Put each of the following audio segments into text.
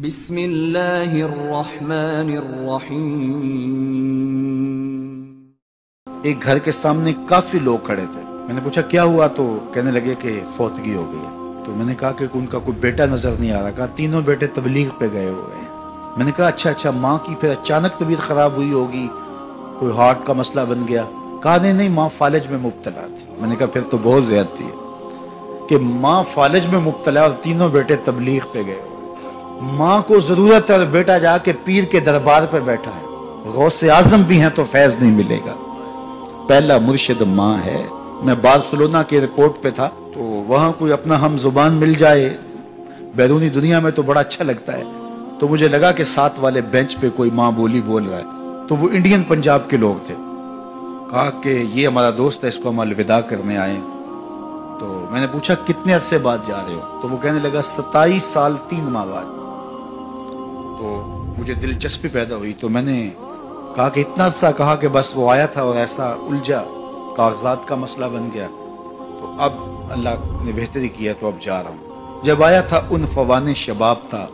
بسم اللہ الرحمن الرحیم۔ ایک گھر کے سامنے کافی لوگ کھڑے تھے۔ میں نے پوچھا کیا ہوا، تو کہنے لگے کہ فوتگی ہو گئی ہے۔ تو میں نے کہا کہ ان کا کوئی بیٹا نظر نہیں آ رہا، کہا تینوں بیٹے تبلیغ پہ گئے ہوئے ہیں۔ میں نے کہا اچھا ماں کی پھر اچانک طبیعت خراب ہوئی ہوگی، کوئی ہارٹ کا مسئلہ بن گیا؟ کہا نہیں ماں فالج میں مبتلا تھی۔ میں نے کہا پھر تو بہت زیادتی ہے کہ ماں فالج میں مبتلا اور تینوں بیٹے تبلیغ پہ گئے ہوئے۔ ماں کو ضرورت ہے اور بیٹا جا کے پیر کے دربار پہ بیٹھا ہے، غوث اعظم بھی ہیں تو فیض نہیں ملے گا۔ پہلا مرشد ماں ہے۔ میں بارسلونا کے ایئرپورٹ پہ تھا، تو وہاں کوئی اپنا ہم زبان مل جائے بیرونی دنیا میں تو بڑا اچھا لگتا ہے۔ تو مجھے لگا کہ ساتھ والے بینچ پہ کوئی ماں بولی بول رہا ہے، تو وہ انڈین پنجاب کے لوگ تھے۔ کہا کہ یہ ہمارا دوست ہے، اس کو ہم الوداع کرنے آئے۔ تو میں نے پوچھا کتنے عرصے بعد جا رہے ہو؟ تو وہ کہنے لگا 27 سال 3 ماہ بعد۔ تو مجھے دلچسپی پیدا ہوئی، تو میں نے کہا کہ اتنا عرصہ؟ کہا کہ بس وہ آیا تھا اور ایسا الجھا، کاغذات کا مسئلہ بن گیا، تو اب اللہ نے بہتری کیا تو اب جا رہا ہوں۔ جب آیا تھا عنفوان شباب تھا،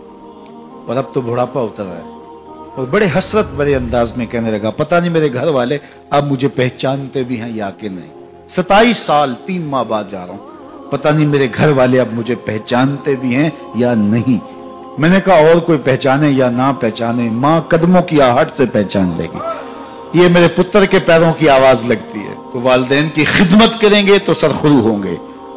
اور اب تو بڑھاپا اتر رہا ہے، اور بڑے حسرت بڑے انداز میں کہنے لگا پتہ نہیں میرے گھر والے اب مجھے پہچانتے بھی ہیں یا کہ نہیں۔ 27 سال 3 ماہ بعد جا رہا ہوں، پتہ نہیں میرے گھر والے اب مجھے پہچانتے بھی ہیں یا نہیں۔ میں نے کہا اور کوئی پہچانے یا نہ پہچانے، ماں قدموں کی آہٹ سے پہچان لے گی۔ یہ میرے پتر کے پیروں کی آواز لگتی ہے۔ تو والدین کی خدمت کریں گے تو سرخرو ہوں گے،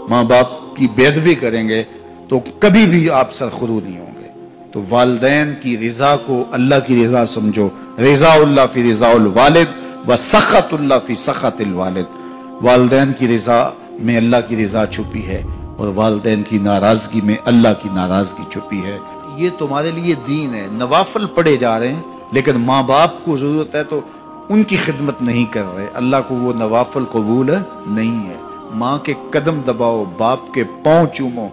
ماں باپ کی بے ادبی کریں گے تو کبھی بھی آپ سرخرو نہیں ہوں گے۔ تو والدین کی رضا کو اللہ کی رضا سمجھو، رضا اللہ فی رضا الوالد و سخط اللہ فی سخط الوالد۔ والدین کی رضا میں اللہ کی رضا چھپی ہے، اور والدین کی ناراضگی میں اللہ کی ناراضگی چھپی ہے۔ یہ تمہارے لیے دین ہے، نوافل پڑھے جا رہے ہیں، لیکن ماں باپ کو ضرورت ہے تو ان کی خدمت نہیں کر رہے، اللہ کو وہ نوافل قبول نہیں ہے۔ ماں کے قدم دباؤ، باپ کے پاؤں چومو،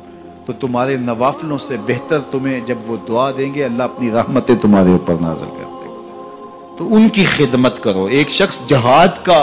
تو تمہارے نوافلوں سے بہتر تمہیں جب وہ دعا دیں گے اللہ اپنی رحمتیں تمہارے اوپر نازل کر دے گا۔ تو ان کی خدمت کرو۔ ایک شخص جہاد کا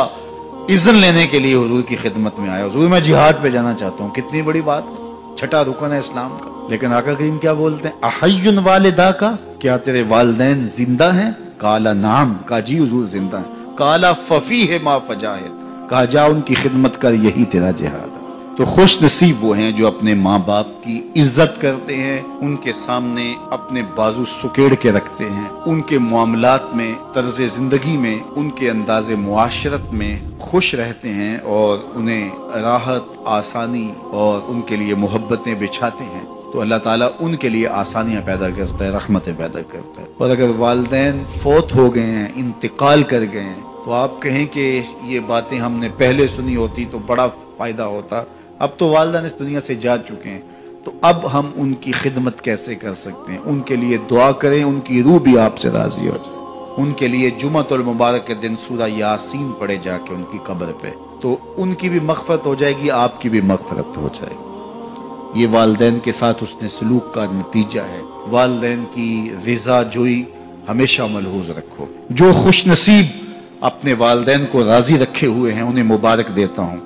اذن لینے کے لیے حضور کی خدمت میں آیا، حضور میں جہاد پہ جانا چاہتا ہوں۔ کتنی بڑی بات ہے، 6واں رکن ہے اسلام کا۔ لیکن آقا کریم کیا بولتے ہیں؟ احی والدہ کا، کیا تیرے والدین زندہ ہیں؟ کالا نعم، کہا جی حضور زندہ ہیں۔ کالا ففیہ ما فجاہد، کہا جا ان کی خدمت کر، یہی تیرا جہاد ہے۔ تو خوش نصیب وہ ہیں جو اپنے ماں باپ کی عزت کرتے ہیں، ان کے سامنے اپنے بازو سکیڑ کے رکھتے ہیں، ان کے معاملات میں، طرز زندگی میں، ان کے انداز معاشرت میں خوش رہتے ہیں، اور انہیں راحت، آسانی اور ان کے لیے محبتیں بچھاتے ہیں۔ تو اللہ تعالیٰ ان کے لیے آسانیاں پیدا کرتا ہے، رحمتیں پیدا کرتا ہے۔ اور اگر والدین فوت ہو گئے ہیں، انتقال کر گئے ہیں، تو آپ کہیں کہ یہ باتیں ہم نے پہلے سنی ہوتی تو بڑا فائدہ ہوتا، اب تو والدین اس دنیا سے جا چکے ہیں، تو اب ہم ان کی خدمت کیسے کر سکتے ہیں؟ ان کے لیے دعا کریں، ان کی روح بھی آپ سے راضی ہو جائے۔ ان کے لیے جمعۃ المبارک کے دن سورہ یاسین پڑھے جا کے ان کی قبر پہ، تو ان کی بھی مغفرت ہو جائے گی، آپ کی بھی مغفرت ہو جائے گی۔ یہ والدین کے ساتھ حسن سلوک کا نتیجہ ہے۔ والدین کی رضا جوئی ہمیشہ ملحوظ رکھو۔ جو خوش نصیب اپنے والدین کو راضی رکھے ہوئے ہیں انہیں مبارک دیتا ہوں،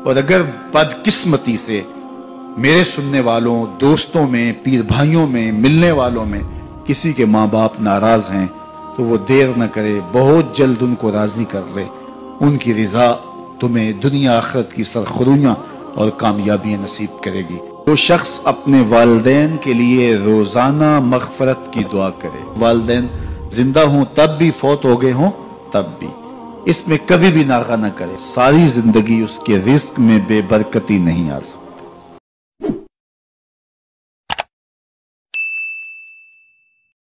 اور اگر بدقسمتی سے میرے سننے والوں، دوستوں میں، پیر بھائیوں میں، ملنے والوں میں کسی کے ماں باپ ناراض ہیں تو وہ دیر نہ کرے، بہت جلد ان کو راضی کر لے۔ ان کی رضا تمہیں دنیا آخرت کی سرخرویاں اور کامیابیاں نصیب کرے گی۔ جو شخص اپنے والدین کے لیے روزانہ مغفرت کی دعا کرے، والدین زندہ ہوں تب بھی، فوت ہو گئے ہوں تب بھی، اس میں کبھی بھی ناغہ نہ کرے، ساری زندگی اس کے رزق میں بے برکتی نہیں آ سکتی۔